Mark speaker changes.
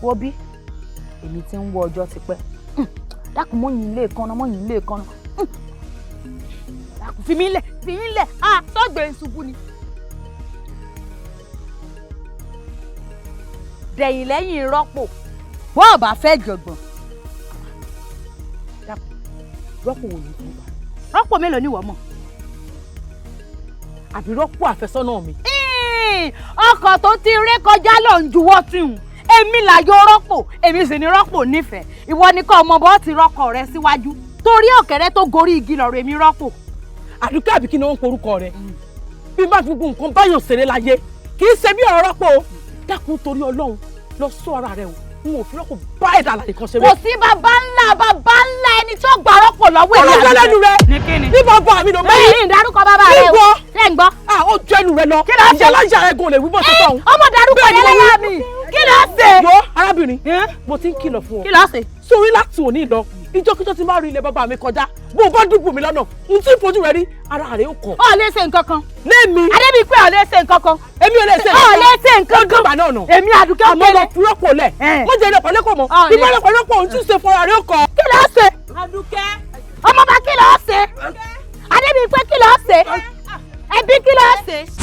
Speaker 1: wo bí èmi ti ń wo ọjọ́ ti pẹ́ dákun mọ́yìn ilé kan náà dákun fi mí lẹ̀ tọ́gbẹ̀ ìṣubú ni. dẹ̀yìn lẹ́yìn rọ́pò bọ́ọ̀ bá fẹ́ jọ̀gbọ̀n.
Speaker 2: rọ́pò wo ni fún wa?
Speaker 1: rọ́pò mélòó ni wọ́n mọ̀?
Speaker 2: àbí rọ́pò àfẹ́sọ́nà mi.
Speaker 1: ọkọ̀ tó ti ré kọjá lọ ń juwọ́ sí un èmi làyò rọ́pò èmi sì ni rọ́pò nífẹ̀ẹ́ ìwọ ni kọ́ ọmọ bọ́ ti rọ́kọ̀ rẹ síwájú torí ọ̀kẹ́rẹ́ tó gorí igi lọ́rọ̀ èmi rọ́pò.
Speaker 2: àdúkẹ́ àbí kí ni wọ́n ń porúkọ rẹ̀ bí má fi gbogbo nǹkan báyọ̀ ṣeré láyé kì í ṣe bí ọ̀rọ̀ rọ́pò o dákun torí Ọlọ́run lọ sọ ara rẹ o n ò fi rọ́pò bá ẹ̀dá àlàyé kan ṣe
Speaker 1: kò sí bàbá ńlá ẹni tó gbà rọ́pò lọ́wọ́
Speaker 2: èmi. ọlọ́jọ́ lẹ́nu rẹ ní bàbá mi ló mẹ́rin.
Speaker 1: bẹ́ẹ̀ ni ìdárúkọ bàbá rẹ o ṣé ń gbọ́.
Speaker 2: ó jẹ́ ẹnu rẹ lọ ìyá alájà ẹ̀gùn lè wí bọ́ sí tọ̀hún.
Speaker 1: ọmọ darúgbó yẹn lẹ́yà mi kí ló ṣe.
Speaker 2: wo arábìnrin mo ti ń kìlọ̀ fún ọ.
Speaker 1: kí ló ṣe.
Speaker 2: sórí láti òní lọ ìjọkíjọ ti máa rí ilé bàbá mi kọjá bó o bá dùbò mi lọ́nà n tí fojú rẹ rí ara rẹ ó kọ.
Speaker 1: ọ lè ṣe nǹkan kan.
Speaker 2: lémi.
Speaker 1: adébíyí pé ọ lè ṣe nǹkan kan.
Speaker 2: èmi ò lè ṣe nǹkan
Speaker 1: ọ
Speaker 2: kan.
Speaker 1: lè ṣe nǹkan kan.
Speaker 2: ó dùgbà náà nà.
Speaker 1: èmi àdùkẹ́
Speaker 2: àmọ́ lọ fi rọ́pò lẹ̀. mo jẹ́ ilẹ̀ pẹ̀lẹ́kọ̀ mọ́. ìbá ilẹ̀ pẹ̀lẹ́kọ̀ ohun tí ń ṣe fúnra rẹ ó kọ.
Speaker 1: kí ló ṣe.
Speaker 3: Àdùkẹ́.
Speaker 1: ọmọ bá kí ló ṣe. adébíyí pé kí ló ṣe. ẹbí kí ló ṣe.